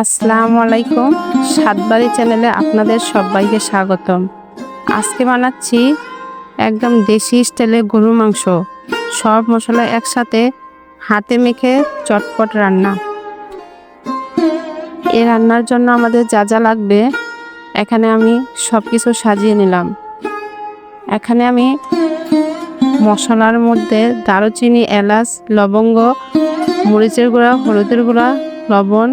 আসসালামু আলাইকুম। স্বাদবাড়ি চ্যানেলে আপনাদের সবাইকে স্বাগতম। আজকে বানাচ্ছি একদম দেশি স্টাইলে গরুর মাংস, সব মশলা একসাথে হাতে মেখে চটপট রান্না। এই রান্নার জন্য আমাদের যা যা লাগবে এখানে আমি সব কিছু সাজিয়ে নিলাম। এখানে আমি মশলার মধ্যে দারুচিনি, এলাচ, লবঙ্গ, মরিচের গুঁড়া, হলুদের গুঁড়া, লবণ,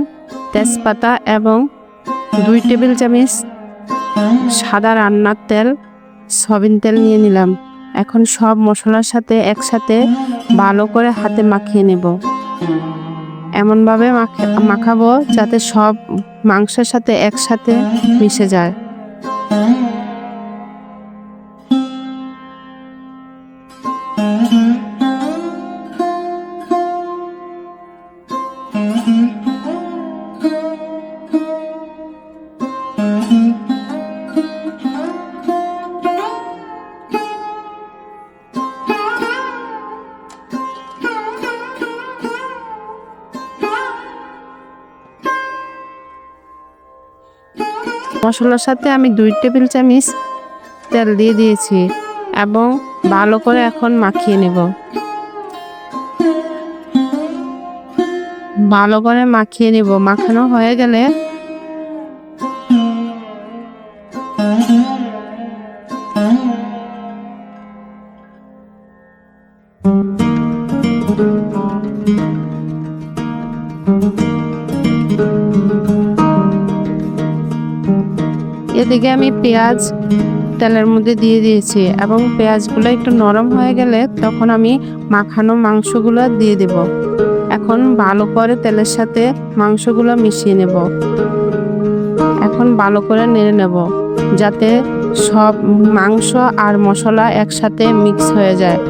তেজপাতা এবং 2 টেবিল চামচ সাদা রান্নার তেল, সয়াবিন তেল নিয়ে নিলাম। এখন সব মশলার সাথে একসাথে ভালো করে হাতে মাখিয়ে নেব। এমনভাবে মাখাবো যাতে সব মাংসের সাথে একসাথে মিশে যায়। মশলার সাথে আমি 2 টেবিল চামচ তেল দিয়ে দিয়েছি এবং ভালো করে এখন মাখিয়ে নেব। ভালো করে মাখিয়ে নেব। মাখানো হয়ে গেলে এদিকে আমি পেঁয়াজ তেলের মধ্যে দিয়ে দিয়েছি এবং পেঁয়াজগুলো একটু নরম হয়ে গেলে তখন আমি মাখানো মাংসগুলো দিয়ে দেব। এখন ভালো করে তেলের সাথে মাংসগুলো মিশিয়ে নেব। এখন ভালো করে নেড়ে নেব যাতে সব মাংস আর মশলা একসাথে মিক্স হয়ে যায়।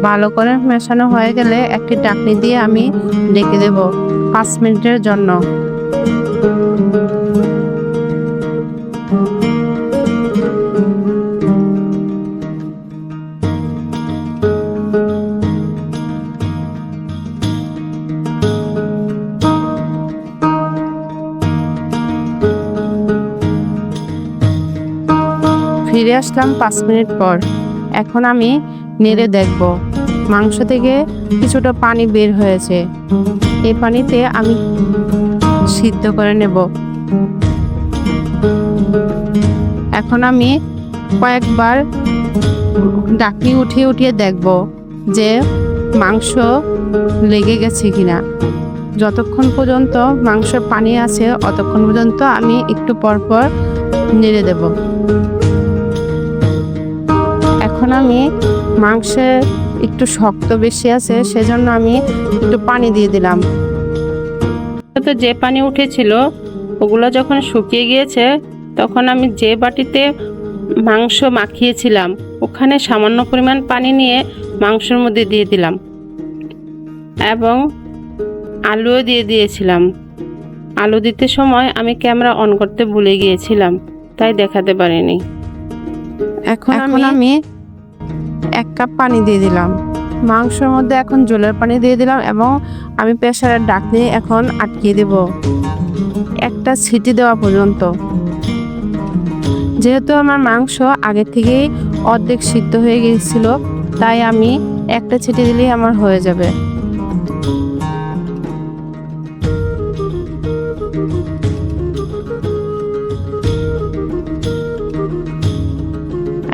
ভালো করে মেশানো হয়ে গেলে একটি ঢাকনি দিয়ে আমি ঢেকে দেব 5 মিনিটের জন্য। ফিরে আসলাম 5 মিনিট পর। এখন আমি নেড়ে দেখব মাংস থেকে কিছুটা পানি বের হয়েছে। এই পানিতে আমি সিদ্ধ করে নেব। এখন আমি কয়েকবার ঢাকনি উঠিয়ে উঠিয়ে দেখব যে মাংস লেগে গেছে কিনা। যতক্ষণ পর্যন্ত মাংসের পানি আছে অতক্ষণ পর্যন্ত আমি একটু পরপর নেড়ে দেব। এখন আমি মাংসে একটু শক্ত বেশি আছে সেজন্য আমি একটু পানি দিয়ে দিলাম। তো যে পানি উঠেছিল ওগুলো যখন শুকিয়ে গিয়েছে তখন আমি যে বাটিতে মাংস মাখিয়েছিলাম ওখানে সামান্য পরিমাণ পানি নিয়ে মাংসের মধ্যে দিয়ে দিলাম এবং আলুও দিয়ে দিয়েছিলাম। আলু দিতে সময় আমি ক্যামেরা অন করতে ভুলে গিয়েছিলাম, তাই দেখাতে পারিনি। এখন আমি 1 কাপ পানি দিয়ে দিলাম। মাংসের মধ্যে এখন জলের পানি দিয়ে দিলাম এবং আমি প্রেসারের ঢাকনি এখন আটকিয়ে দেব একটা সিটি দেওয়া পর্যন্ত। যেহেতু আমার মাংস আগে থেকেই অর্ধেক সিদ্ধ হয়ে গিয়েছিল তাই আমি একটা সিটি দিলেই আমার হয়ে যাবে।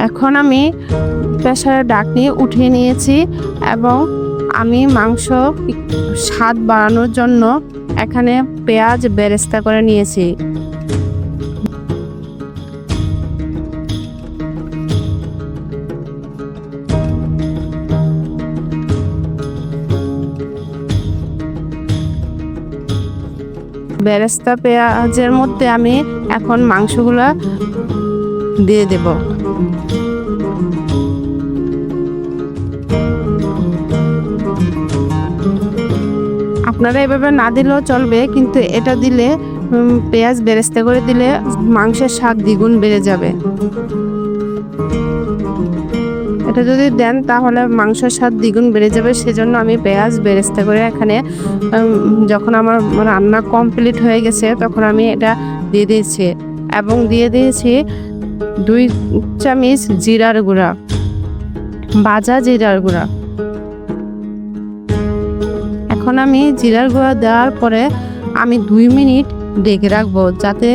এখন আমি প্রেসারের ঢাকনি উঠিয়ে নিয়েছি এবং আমি মাংস স্বাদ বাড়ানোর জন্য এখানে পেঁয়াজ বেরেস্তা করে নিয়েছি। বেরেস্তা পেঁয়াজের মধ্যে আমি এখন মাংসগুলো দিয়ে দেব। আপনারা এভাবে না দিলেও চলবে, কিন্তু এটা দিলে পেঁয়াজ বেরেস্তা করে দিলে মাংসের স্বাদ দ্বিগুণ বেড়ে যাবে। এটা যদি দেন তাহলে মাংসের স্বাদ দ্বিগুণ বেড়ে যাবে। সেজন্য আমি পেঁয়াজ বেরেস্তা করে এখানে যখন আমার রান্না কমপ্লিট হয়ে গেছে তখন আমি এটা দিয়ে দিয়েছি এবং দিয়ে দিয়েছি 2 চামচ জিরার গুঁড়া, ভাজা জিরার গুঁড়া। এখন আমি জিরার গুঁড়া দেওয়ার পরে আমি 2 মিনিট ঢেকে রাখবো যাতে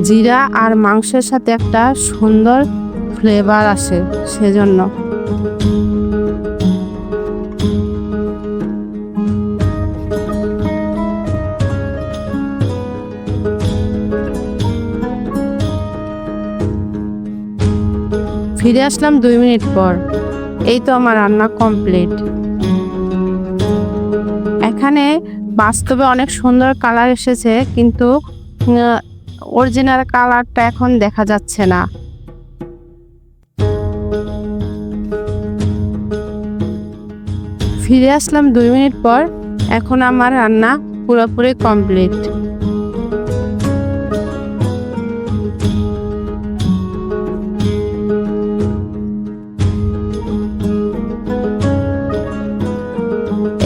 জিরা আর মাংসের সাথে একটা সুন্দর ফ্লেভার আসে, সেজন্য। ফিরে আসলাম 2 মিনিট পর। এই তো আমার রান্না কমপ্লিট। এখানে বাস্তবে অনেক সুন্দর কালার এসেছে, কিন্তু অরিজিনাল কালারটা এখন দেখা যাচ্ছে না। ফিরে আসলাম 2 মিনিট পর। এখন আমার রান্না পুরোপুরি কমপ্লিট।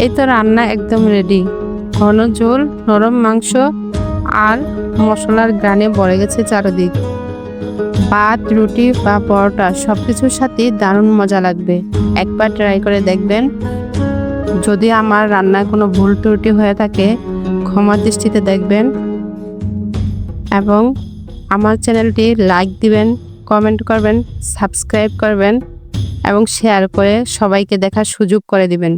এই তো রান্না একদম রেডি। ঘন ঝোল, নরম মাংস আর মশলার গ্রানে ভরে গেছে চারদিক। ভাত, রুটি বা পরোটা সবকিছুর সাথে দারুণ মজা লাগবে। একবার ট্রাই করে দেখবেন। যদি আমার রান্নায় কোনো ভুল ত্রুটি হয়ে থাকে ক্ষমার দৃষ্টিতে দেখবেন এবং আমার চ্যানেলটি লাইক দিবেন, কমেন্ট করবেন, সাবস্ক্রাইব করবেন এবং শেয়ার করে সবাইকে দেখার সুযোগ করে দিবেন।